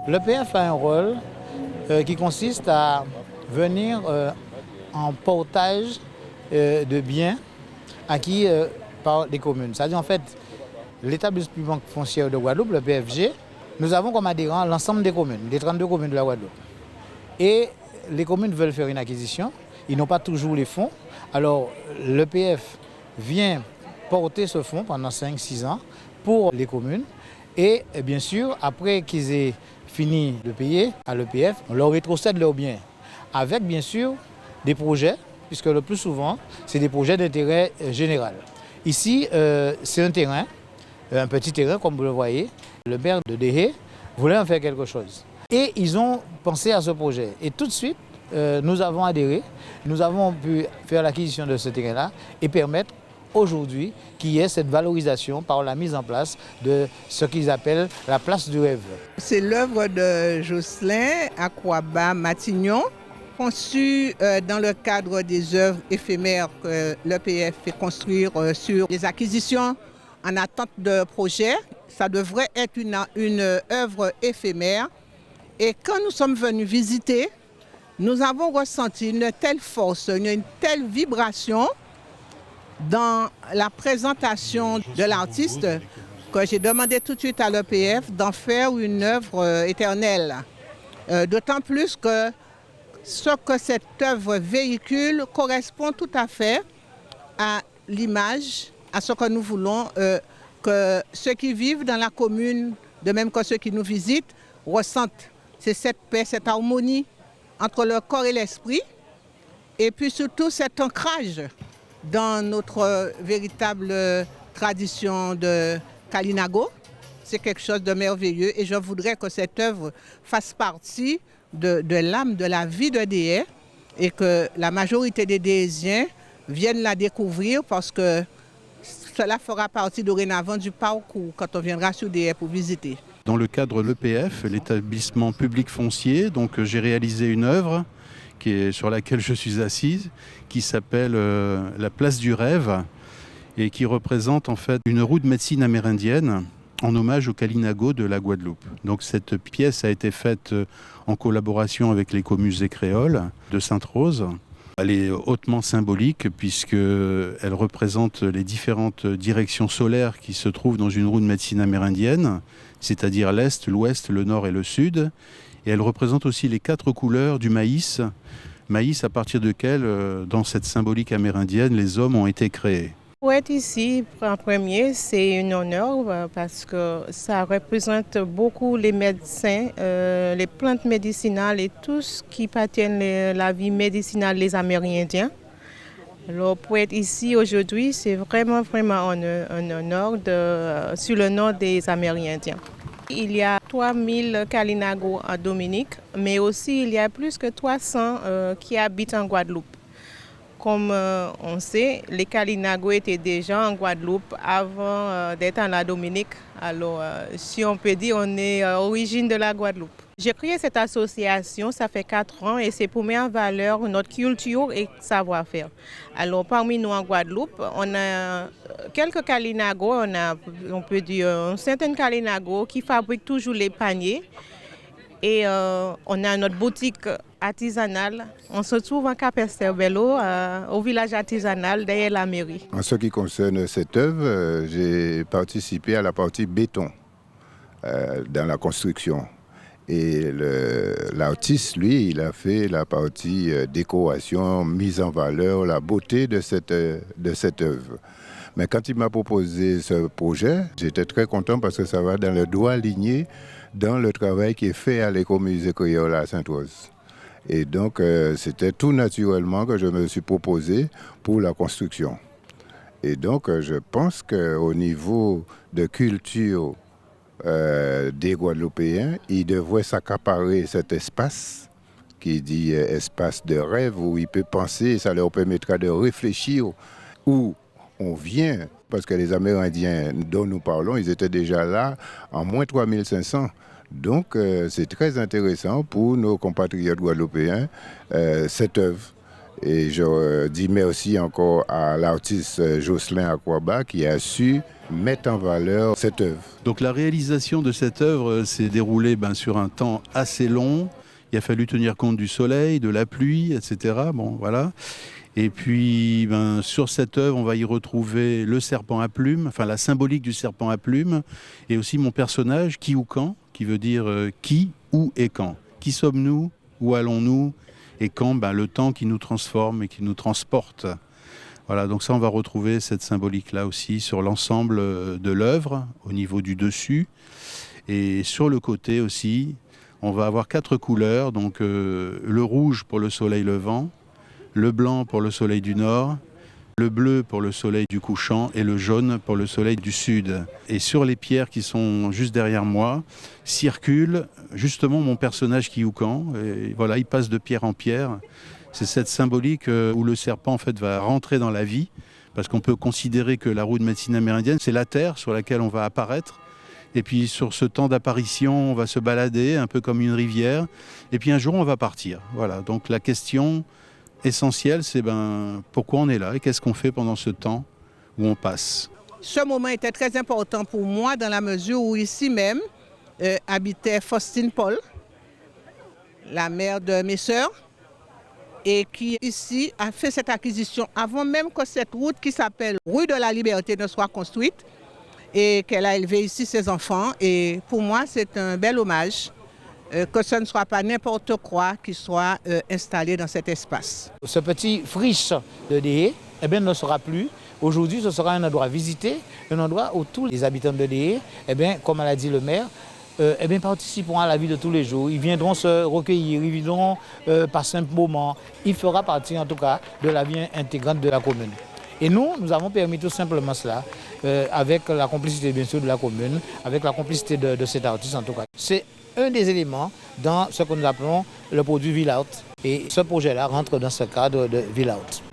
L'EPF a un rôle qui consiste à venir en portage de biens acquis par les communes. C'est-à-dire en fait, l'établissement foncier de Guadeloupe, le PFG, nous avons comme adhérents l'ensemble des communes, les 32 communes de la Guadeloupe. Et les communes veulent faire une acquisition, ils n'ont pas toujours les fonds. Alors l'EPF vient porter ce fonds pendant 5-6 ans pour les communes. Et bien sûr, après qu'ils aient fini de payer à l'EPF, on leur rétrocède leurs biens. Avec bien sûr des projets, puisque le plus souvent, c'est des projets d'intérêt général. Ici, c'est un terrain, un petit terrain comme vous le voyez. Le maire de Dehé voulait en faire quelque chose. Et ils ont pensé à ce projet. Et tout de suite, nous avons adhéré. Nous avons pu faire l'acquisition de ce terrain-là et permettre aujourd'hui qu'il y ait cette valorisation par la mise en place de ce qu'ils appellent la place du rêve. C'est l'œuvre de Jocelyn Aquaba Matignon, conçue dans le cadre des œuvres éphémères que l'EPF fait construire sur les acquisitions en attente de projets. Ça devrait être une œuvre éphémère. Et quand nous sommes venus visiter, nous avons ressenti une telle force, une telle vibration dans la présentation de l'artiste que j'ai demandé tout de suite à l'EPF d'en faire une œuvre éternelle. D'autant plus que ce que cette œuvre véhicule correspond tout à fait à l'image, à ce que nous voulons que ceux qui vivent dans la commune, de même que ceux qui nous visitent, ressentent. C'est cette paix, cette harmonie entre le corps et l'esprit, et puis surtout cet ancrage dans notre véritable tradition de Kalinago. C'est quelque chose de merveilleux et je voudrais que cette œuvre fasse partie de l'âme, de la vie de Dehé et que la majorité des Déhésiens viennent la découvrir parce que cela fera partie dorénavant du parcours quand on viendra sur Dehé pour visiter. Dans le cadre de l'EPF, l'établissement public foncier, donc j'ai réalisé une œuvre sur laquelle je suis assise, qui s'appelle La place du rêve et qui représente en fait une roue de médecine amérindienne en hommage au Kalinago de la Guadeloupe. Donc cette pièce a été faite en collaboration avec les communes et créoles de Sainte-Rose. Elle est hautement symbolique puisqu'elle représente les différentes directions solaires qui se trouvent dans une roue de médecine amérindienne, c'est-à-dire l'Est, l'Ouest, le Nord et le Sud. Et elle représente aussi les 4 couleurs du maïs à partir duquel, dans cette symbolique amérindienne, les hommes ont été créés. Pour être ici en premier, c'est un honneur parce que ça représente beaucoup les médecins, les plantes médicinales et tout ce qui appartient à la vie médicinale des Amérindiens. Alors pour être ici aujourd'hui, c'est vraiment un honneur sur le nom des Amérindiens. Il y a 3000 Kalinago en Dominique, mais aussi il y a plus que 300 qui habitent en Guadeloupe. Comme on sait, les Kalinago étaient déjà en Guadeloupe avant d'être en la Dominique. Alors, si on peut dire, on est origine de la Guadeloupe. J'ai créé cette association, ça fait 4 ans, et c'est pour mettre en valeur notre culture et savoir-faire. Alors, parmi nous en Guadeloupe, on a quelques Kalinago, on peut dire un certain Kalinago qui fabriquent toujours les paniers. Et on a notre boutique artisanale. On se trouve en Cap-Esther-Bello, au village artisanal derrière la mairie. En ce qui concerne cette œuvre, j'ai participé à la partie béton dans la construction. Et l'artiste, lui, il a fait la partie décoration, mise en valeur, la beauté de cette œuvre. Mais quand il m'a proposé ce projet, j'étais très content parce que ça va dans le droit aligné dans le travail qui est fait à l'écomusée créole à Sainte-Rose. Et donc, c'était tout naturellement que je me suis proposé pour la construction. Et donc, je pense qu'au niveau de culture des Guadeloupéens, ils devraient s'accaparer cet espace qui dit espace de rêve où ils peuvent penser, ça leur permettra de réfléchir où on vient, parce que les Amérindiens dont nous parlons, ils étaient déjà là en moins 3500. Donc c'est très intéressant pour nos compatriotes guadeloupéens, cette œuvre. Et je dis merci encore à l'artiste Jocelyn Akwaba qui a su mettre en valeur cette œuvre. Donc la réalisation de cette œuvre s'est déroulée sur un temps assez long. Il a fallu tenir compte du soleil, de la pluie, etc. Bon, voilà. Et puis, sur cette œuvre, on va y retrouver le serpent à plumes, enfin la symbolique du serpent à plumes, et aussi mon personnage, qui ou quand, qui veut dire qui, où et quand. Qui sommes-nous, où allons-nous, et quand, le temps qui nous transforme et qui nous transporte. Voilà, donc ça, on va retrouver cette symbolique-là aussi sur l'ensemble de l'œuvre, au niveau du dessus, et sur le côté aussi. On va avoir 4 couleurs, donc le rouge pour le soleil levant, le blanc pour le soleil du nord, le bleu pour le soleil du couchant et le jaune pour le soleil du sud. Et sur les pierres qui sont juste derrière moi, circule justement mon personnage Kioukan. Et voilà, il passe de pierre en pierre. C'est cette symbolique où le serpent en fait va rentrer dans la vie, parce qu'on peut considérer que la roue de médecine amérindienne, c'est la terre sur laquelle on va apparaître. Et puis sur ce temps d'apparition, on va se balader un peu comme une rivière. Et puis un jour, on va partir. Voilà, donc la question essentielle, c'est pourquoi on est là et qu'est-ce qu'on fait pendant ce temps où on passe. Ce moment était très important pour moi dans la mesure où ici même habitait Faustine Paul, la mère de mes sœurs, et qui ici a fait cette acquisition avant même que cette route qui s'appelle Rue de la Liberté ne soit construite et qu'elle a élevé ici ses enfants. Et pour moi, c'est un bel hommage que ce ne soit pas n'importe quoi qui soit installé dans cet espace. Ce petit friche de Déhé ne sera plus. Aujourd'hui, ce sera un endroit visité, un endroit où tous les habitants de Déhé, comme l'a dit le maire, participeront à la vie de tous les jours. Ils viendront se recueillir, ils viendront passer un moment. Il fera partie en tout cas de la vie intégrante de la commune. Et nous avons permis tout simplement cela, avec la complicité bien sûr de la commune, avec la complicité de cet artiste en tout cas. C'est un des éléments dans ce que nous appelons le produit Ville Out. Et ce projet-là rentre dans ce cadre de Ville Out.